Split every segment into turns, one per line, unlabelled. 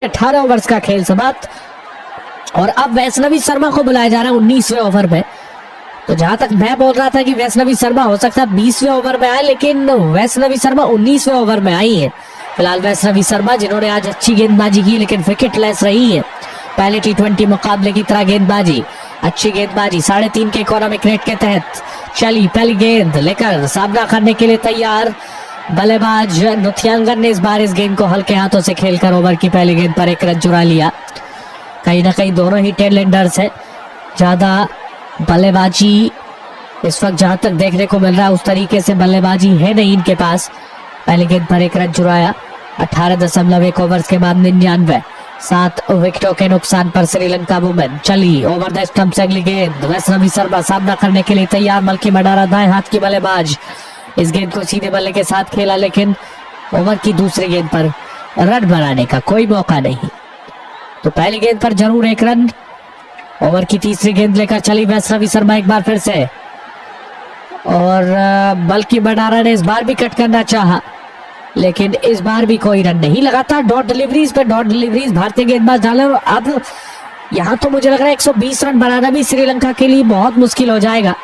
18 overs का खेल समाप्त। और अब वैष्णवी शर्मा को बुलाया जा रहा है 19वें ओवर में। तो जहां तक मैं बोल रहा था कि वैष्णवी शर्मा हो सकता है 20वें ओवर में आए, लेकिन वैष्णवी शर्मा 19वें ओवर में आई है। फिलहाल वैष्णवी शर्मा जिन्होंने आज अच्छी गेंदबाजी की लेकिन विकेट लेस रही है। पहले T20 मुकाबले की तरह गेंदबाजी, अच्छी गेंदबाजी 3.5 के इकोनॉमिक रेट के तहत चली। पहली गेंद लेकर सामना करने के लिए तैयार बल्लेबाज नुथ्यांगन ने इस बार इस गेंद को हल्के हाथों से खेलकर ओवर की पहली गेंद पर 1 रन चुरा लिया। कहीं ना कहीं दोनों ही टेलेंडर्स है, ज्यादा बल्लेबाजी इस वक्त जहां तक देखने को मिल रहा है उस तरीके से बल्लेबाजी है नहीं इनके पास। पहली गेंद पर 1 रन चुराया। 18.1 ओवर्स के बाद 99, 7 विकेटों के नुकसान पर श्रीलंका वुमेन चली। ओवर द स्टंप से अगली गेंद, वैष्णवी शर्मा सामना करने के लिए तैयार। मलकी बडारा दाएं हाथ की बल्लेबाज, इस गेंद को सीधे बल्ले के साथ खेला लेकिन ओवर की दूसरी गेंद पर रन बनाने का कोई मौका नहीं। तो पहली गेंद पर जरूर 1 रन। ओवर की तीसरी गेंद लेकर चली वैष्णवी शर्मा एक बार फिर से, और मलकी बडारा ने इस बार भी कट करना चाहा लेकिन इस बार भी कोई रन नहीं। लगातार डॉट डिलीवरीज पे डॉट डिलीवरीज भारतीय गेंदबाज डाले और अब यहाँ तो मुझे लग रहा है 120 रन बनाना भी श्रीलंका के लिए बहुत मुश्किल हो जाएगा।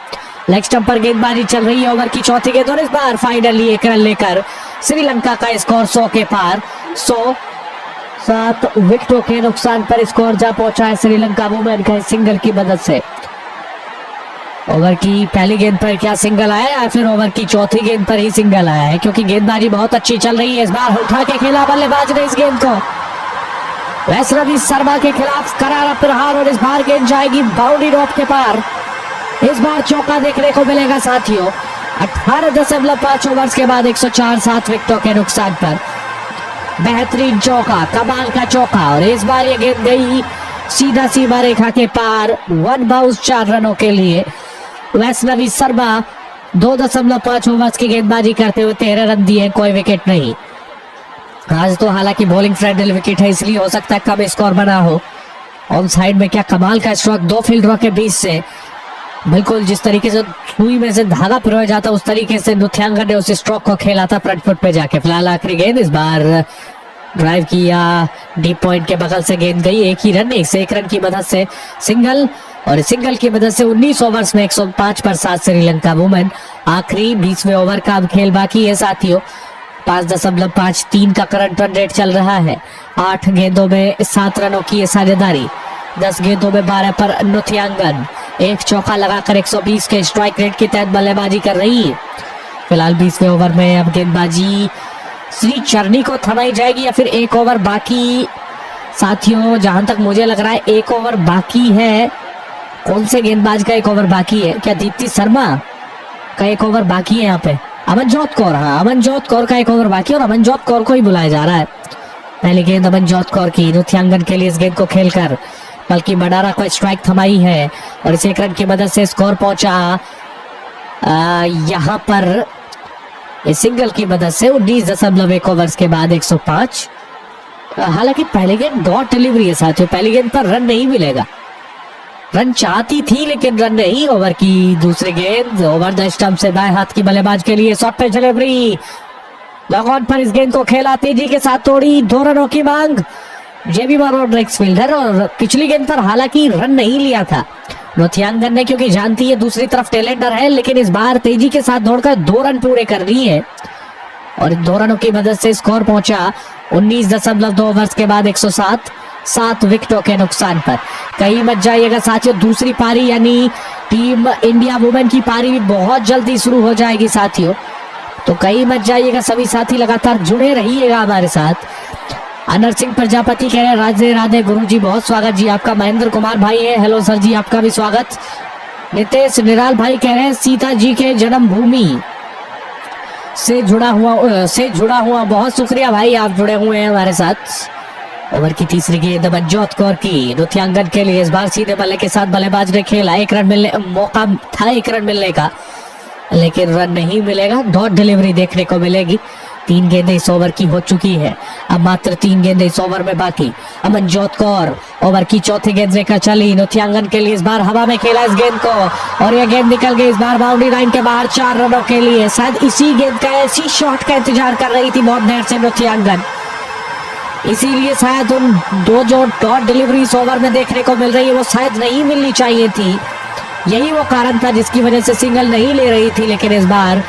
लेग स्टंप पर गेंदबाजी चल रही है। ओवर की चौथी गेंद और इस बार फाइनली 1 रन लेकर श्रीलंका का स्कोर 100 के पार। 100, 7 विकेटों के नुकसान पर स्कोर जा पहुंचा है श्रीलंका वुमेन का सिंगल की मदद से। ओवर की पहली गेंद पर क्या सिंगल आया या फिर ओवर की चौथी गेंद पर ही सिंगल आया है, क्योंकि गेंदबाजी बहुत अच्छी चल रही है। इस बार उठा के खेला बल्लेबाज ने इस गेंद को। वैष्णवी शर्मा के खिलाफ करारा प्रहार और इस बार गेंद जाएगी बाउंड्री रोप के पार। इस बार चौका देखने को मिलेगा साथियों। 18.5 ओवर्स के बाद 104, 7 विकेटों के नुकसान पर बेहतरीन चौका, कमाल का चौका। और इस बार ये गेंद गई सीधा सीमा रेखा के पार। 1 बाउंस 4 रनों के लिए वैष्णवी शर्मा 2.5 ओवर्स की गेंदबाजी करते हुए 13 रन दिए, कोई विकेट नहीं। आज तो हालांकि बॉलिंग फ्रेंडली विकेट है इसलिए हो सकता है कम स्कोर बना हो। ऑन साइड में क्या कमाल का स्ट्रोक, 2 फील्डरों के बीच से बिल्कुल जिस तरीके से सुई में से धागा पिरोया जाता उस तरीके से नुथ्यांगन ने उस स्ट्रोक को खेला था फ्रंट फुट पे जाके। फिलहाल आखिरी गेंद इस बार ड्राइव किया, डीप पॉइंट के बगल से गेंद गई। 1 ही रन, 1 रन की मदद से सिंगल, और सिंगल की मदद से 19 ओवर्स में 105 पर 7 श्रीलंका वुमेन। आखिरी 20वें ओवर का अब खेल बाकी है साथियों। 5.53 का करंट रन रेट चल रहा है। 8 गेंदों में 7 रनों की है साझेदारी। 10 गेंदों में 12 पर नुथ्यांगन 1 चौका लगाकर 120 के स्ट्राइक रेट के तहत बल्लेबाजी कर रही है। फिलहाल 20वें ओवर में अब गेंदबाजी श्री चरनी को थमाई जाएगी या फिर 1 ओवर बाकी साथियों। जहां तक मुझे लग रहा है 1 ओवर बाकी है। कौन से गेंदबाज का 1 ओवर बाकी है? क्या दीप्ति शर्मा का 1 ओवर बाकी है यहाँ पे? अमनजोत कौर, हाँ अमनजोत कौर का 1 ओवर बाकी है और अमनजोत कौर को ही बुलाया जा रहा है। पहली गेंद अमनजोत कौर की, नुथ्यांगन के लिए इस गेंद को खेलकर बल्कि बडारा को स्ट्राइक थमाई है और इस 1 रन की मदद से स्कोर पहुंचा यहाँ पर इस सिंगल की मदद से 19.1 ओवर्स के बाद 105। हालांकि पहली गेंद डॉट डिलीवरी है साथियों, पहली गेंद पर रन नहीं मिलेगा। रन चाहती थी लेकिन रन नहीं। ओवर की दूसरी गेंद ओवर द स्टंप से दाएं हाथ की बल्लेबाज के लिए शॉर्ट पे डिलीवरी, लॉन्ग ऑन पर इस गेंद को खेला, तेजी के साथ तोड़ी, 2 रनों की मांग। जेबी मारोड नेक्स्ट फील्डर, और पिछली गेंद पर हालांकि रन नहीं लिया था नुथ्यांगन ने, क्योंकि जानती है दूसरी तरफ टेलेंडर है, लेकिन इस बार तेजी के साथ दौड़कर 2 रन पूरे कर लिए है और 2 रनों की मदद से स्कोर पहुंचा 19.2 ओवर्स के बाद 107, 7 विकेटों के नुकसान पर। कहीं मत जाइएगा साथियों, दूसरी पारी यानी टीम इंडिया वुमेन की पारी भी बहुत जल्दी शुरू हो जाएगी साथियों, तो कहीं मत जाइएगा सभी साथी, लगातार जुड़े रहिएगा हमारे साथ। अनर सिंह प्रजापति कह रहे हैं राधे राधे गुरु जी, बहुत स्वागत जी आपका। महेंद्र कुमार भाई है, हेलो सर जी, आपका भी स्वागत। नितेश निराल भाई कह रहे हैं सीता जी के जन्मभूमि से जुड़ा हुआ, बहुत शुक्रिया भाई, आप जुड़े हुए हैं हमारे साथ। ओवर की तीसरी गेंद अमनजोत कौर की, नुथ्यांगन के लिए इस बार सीधे बल्ले के साथ बल्लेबाज ने खेला। 1 रन मिलने मौका था, 1 रन मिलने का, लेकिन रन नहीं मिलेगा। डॉट डिलीवरी देखने को मिलेगी। 3 गेंदें इस ओवर की हो चुकी है, अब मात्र 3 गेंदें इस ओवर में बाकी। अमनजोत कौर ओवर की चौथी गेंद लेकर चली, नुथ्यांगन के लिए इस बार हवा में खेला इस गेंद को और यह गेंद निकल गई इस बार बाउंड्री लाइन के बाहर 4 रनों के लिए। शायद इसी गेंद का, ऐसी शॉट का इंतजार कर रही थी बहुत देर से नुथ्यांगन। इसीलिए शायद उन दो जो डॉट डिलीवरी ओवर में देखने को मिल रही है वो शायद नहीं मिलनी चाहिए थी। यही वो कारण था जिसकी वजह से सिंगल नहीं ले रही थी, लेकिन इस बार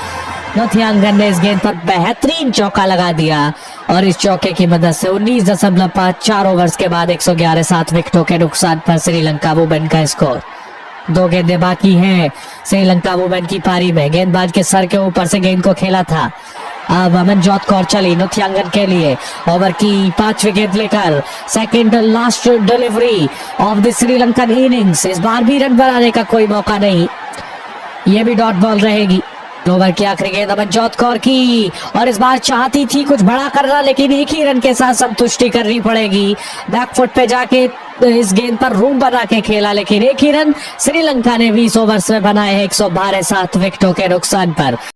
नोथियांगन ने इस गेंद पर बेहतरीन चौका लगा दिया और इस चौके की मदद से 19.4 ओवर्स के बाद 111 7 विकेटों के नुकसान पर श्रीलंका वुमेन का स्कोर। 2 गेंदें बाकी हैं श्रीलंका वुमेन की पारी में। गेंदबाज के सर के ऊपर से गेंद को खेला था। अब अमनजोत कौर चली नोथियांगन के लिए ओवर की 5वीं गेंद लेकर। Second last delivery of the Sri Lankan innings. इस बार भी रन बनाने का कोई मौका नहीं, ये भी डॉट बॉल रहेगी। ओवर की आखिरी गेंद अमनजोत कौर की और इस बार चाहती थी कुछ बड़ा करना, लेकिन एक ही रन के साथ संतुष्टि करनी पड़ेगी। बैकफुट पे जाके इस गेंद पर रूम बना के खेला, लेकिन एक ही रन श्रीलंका ने 20 ओवर्स में बनाए 112 7 विकेटों के नुकसान पर।